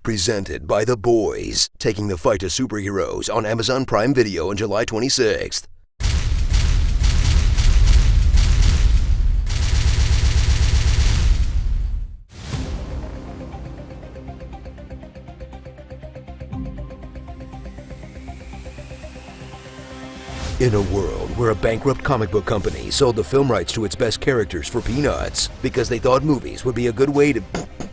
presented by The Boys, taking the fight to superheroes on Amazon Prime Video on July 26th. In a world where a bankrupt comic book company sold the film rights to its best characters for peanuts because they thought movies would be a good way to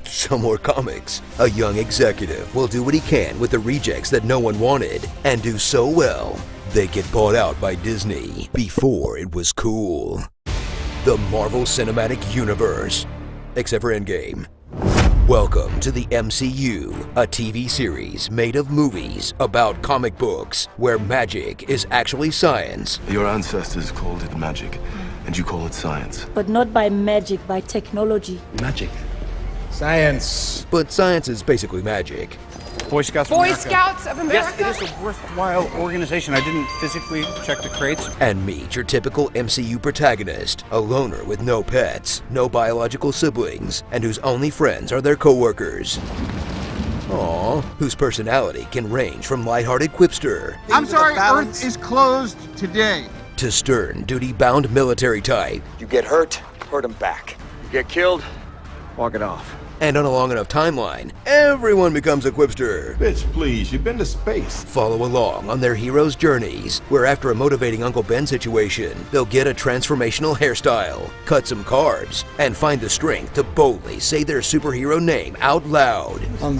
sell more comics, a young executive will do what he can with the rejects that no one wanted and do so well, they get bought out by Disney before it was cool. The Marvel Cinematic Universe, except for Endgame. Welcome to the MCU, a TV series made of movies about comic books, where magic is actually science. Your ancestors called it magic, and you call it science. But not by magic, by technology. Magic. Science. But science is basically magic. Boy Scouts of America? Yes, it is a worthwhile organization. I didn't physically check the crates. And meet your typical MCU protagonist, a loner with no pets, no biological siblings, and whose only friends are their co-workers. Aww, whose personality can range from lighthearted quipster. I'm sorry, Earth is closed today. To stern, duty-bound military type. You get hurt, hurt him back. You get killed, Walk it off. And on a long enough timeline, everyone becomes a quipster. Bitch, please, you've been to space. Follow along on their heroes' journeys, where after a motivating Uncle Ben situation, they'll get a transformational hairstyle, cut some carbs, and find the strength to boldly say their superhero name out loud. I'm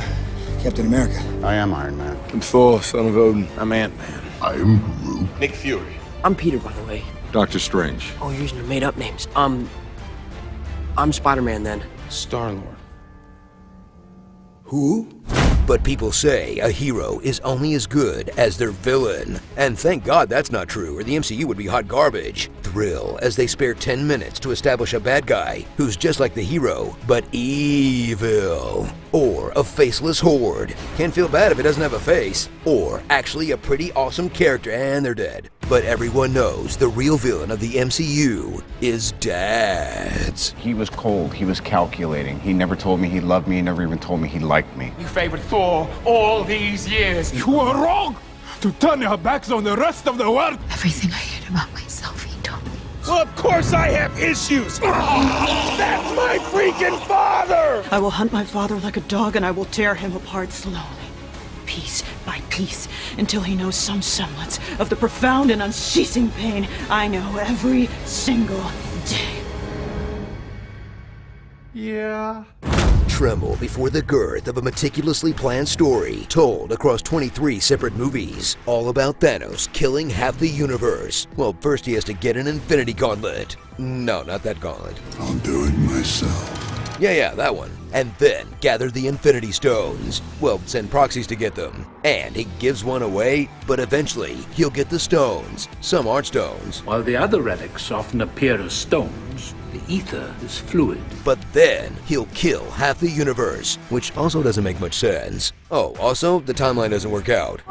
Captain America. I am Iron Man. I'm Thor, son of Odin. I'm Ant-Man. I'm Groot. Nick Fury. I'm Peter, by the way. Doctor Strange. Oh, you're using your made-up names. I'm Spider-Man, then. Star-Lord. Who? But people say a hero is only as good as their villain. And thank God that's not true, or the MCU would be hot garbage. Thrill as they spare 10 minutes to establish a bad guy who's just like the hero, but evil. Or a faceless horde. Can't feel bad if it doesn't have a face. Or actually a pretty awesome character and they're dead. But everyone knows the real villain of the MCU is dads. He was cold, he was calculating. He never told me he loved me, he never even told me he liked me. You favored Thor all these years. You were wrong to turn your backs on the rest of the world. Everything I hate about myself, he told me. Well, of course I have issues. That's my freaking father! I will hunt my father like a dog and I will tear him apart slowly, piece by piece, until he knows some semblance of the profound and unceasing pain I know every single day. Yeah. Tremble before the girth of a meticulously planned story told across 23 separate movies, all about Thanos killing half the universe. Well, first he has to get an Infinity Gauntlet. No, not that gauntlet. I'll do it myself. Yeah, that one. And then gather the Infinity Stones. Well, send proxies to get them. And he gives one away, but eventually he'll get the stones. Some aren't stones. While the other relics often appear as stones, the ether is fluid. But then he'll kill half the universe, which also doesn't make much sense. Oh, also, the timeline doesn't work out.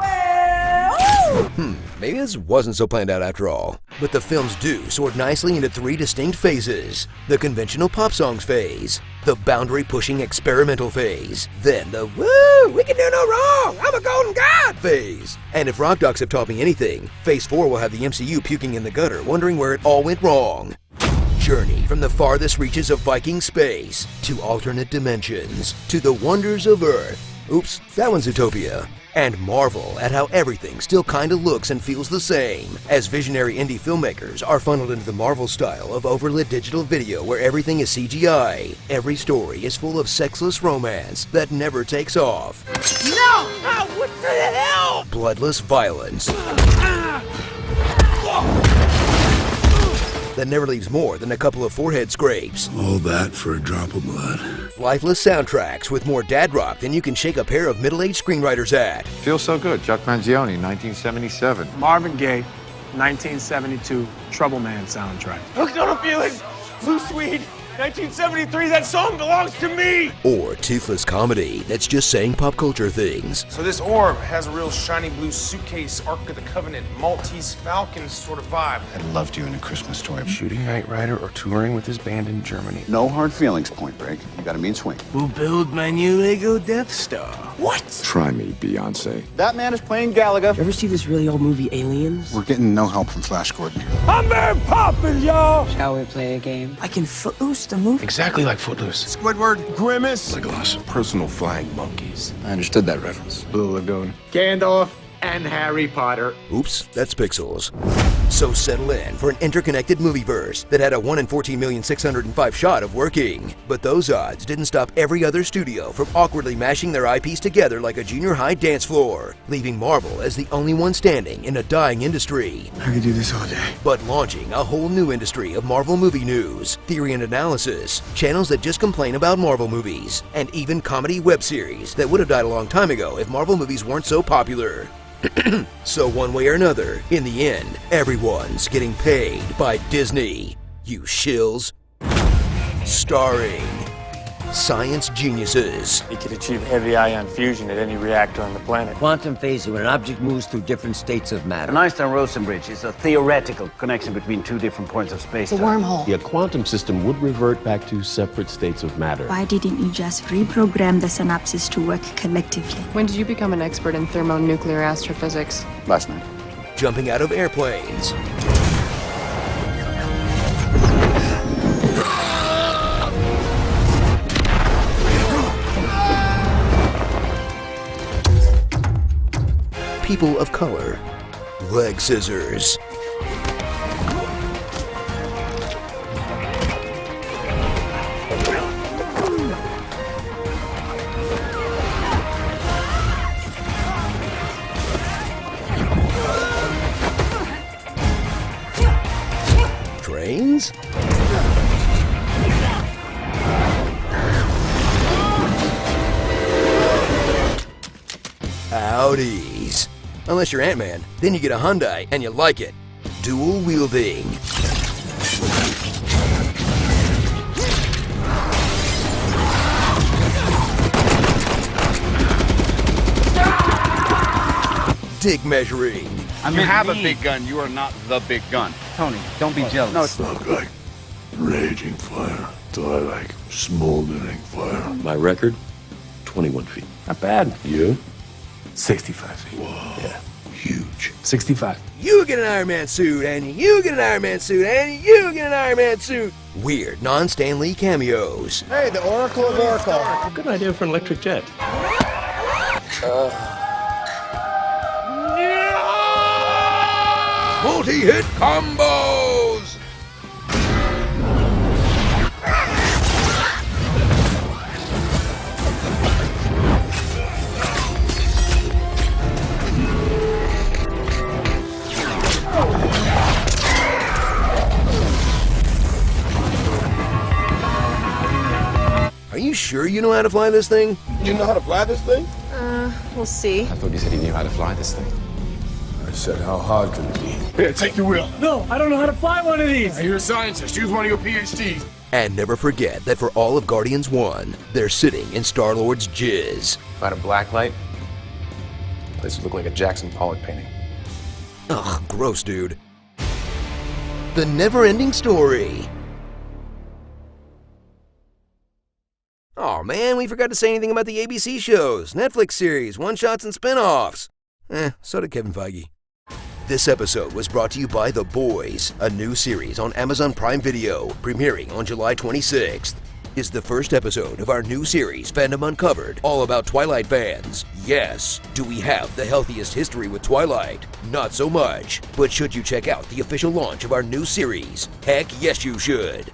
Maybe this wasn't so planned out after all. But the films do sort nicely into 3 distinct phases. The conventional pop songs phase, the boundary-pushing experimental phase, then the woo, we can do no wrong, I'm a golden god phase. And if Rock Docs have taught me anything, phase 4 will have the MCU puking in the gutter, wondering where it all went wrong. Journey from the farthest reaches of Viking space, to alternate dimensions, to the wonders of Earth. Oops, that one's Utopia. And marvel at how everything still kinda looks and feels the same, as visionary indie filmmakers are funneled into the Marvel style of overlit digital video where everything is CGI. Every story is full of sexless romance that never takes off. No! Oh, what the hell? Bloodless violence that never leaves more than a couple of forehead scrapes. All that for a drop of blood. Lifeless soundtracks with more dad rock than you can shake a pair of middle-aged screenwriters at. Feels so good. Chuck Mangione, 1977. Marvin Gaye, 1972, Trouble Man soundtrack. Hooked on a feeling. Blue Swede, 1973, that song belongs to me! Or toothless comedy that's just saying pop culture things. So this orb has a real shiny blue suitcase, Ark of the Covenant, Maltese Falcon sort of vibe. I loved you in A Christmas Story. Shooting Knight Rider or touring with his band in Germany. No hard feelings, Point Break. You got a mean swing. We'll build my new Lego Death Star. What? Try me, Beyonce. That man is playing Gallagher. You ever see this really old movie, Aliens? We're getting no help from Flash Gordon. I'm very poppin', y'all. Shall we play a game? I can Footloose the movie. Exactly like Footloose. Squidward. Grimace. Legolas. Personal flying monkeys. I understood that reference. Blue Lagoon. Gandalf and Harry Potter. Oops, that's Pixels. So settle in for an interconnected movieverse that had a 1 in 14,605,000 shot of working. But those odds didn't stop every other studio from awkwardly mashing their IPs together like a junior high dance floor, leaving Marvel as the only one standing in a dying industry. I could do this all day. But launching a whole new industry of Marvel movie news, theory and analysis, channels that just complain about Marvel movies, and even comedy web series that would have died a long time ago if Marvel movies weren't so popular. So one way or another, in the end, everyone's getting paid by Disney. You shills. Starring science geniuses. It could achieve heavy ion fusion at any reactor on the planet. Quantum phase is when an object moves through different states of matter. An Einstein-Rosen bridge is a theoretical connection between two different points of space. It's a wormhole. A quantum system would revert back to separate states of matter. Why didn't you just reprogram the synapses to work collectively? When did you become an expert in thermonuclear astrophysics? Last night. Jumping out of airplanes. People of color. Leg scissors. Trains? Audis. Unless you're Ant-Man, then you get a Hyundai and you like it. Dual wielding. Dig measuring. You have a big gun. You are not the big gun. Tony, don't be jealous. No, It's not like raging fire. It's all like smoldering fire. My record, 21 feet. Not bad. You? 65 feet. Whoa. Yeah. Huge. 65. You get an Iron Man suit, and you get an Iron Man suit, and you get an Iron Man suit. Weird non-Stan Lee cameos. Hey, the Oracle of Oracle. Good idea for an electric jet. Multi-hit combos! Are you sure you know how to fly this thing? You know how to fly this thing? We'll see. I thought you said he knew how to fly this thing. I said, how hard could it be? Here, take the wheel. No, I don't know how to fly one of these. You're a scientist. Use one of your PhDs. And never forget that for all of Guardians 1, they're sitting in Star-Lord's jizz. If I had a black light, this would look like a Jackson Pollock painting. Ugh, gross, dude. The never-ending story. Oh man, we forgot to say anything about the ABC shows, Netflix series, one-shots, and spin-offs. So did Kevin Feige. This episode was brought to you by The Boys, a new series on Amazon Prime Video, premiering on July 26th. It's the first episode of our new series, Fandom Uncovered, all about Twilight fans. Yes, do we have the healthiest history with Twilight? Not so much. But should you check out the official launch of our new series? Heck yes you should.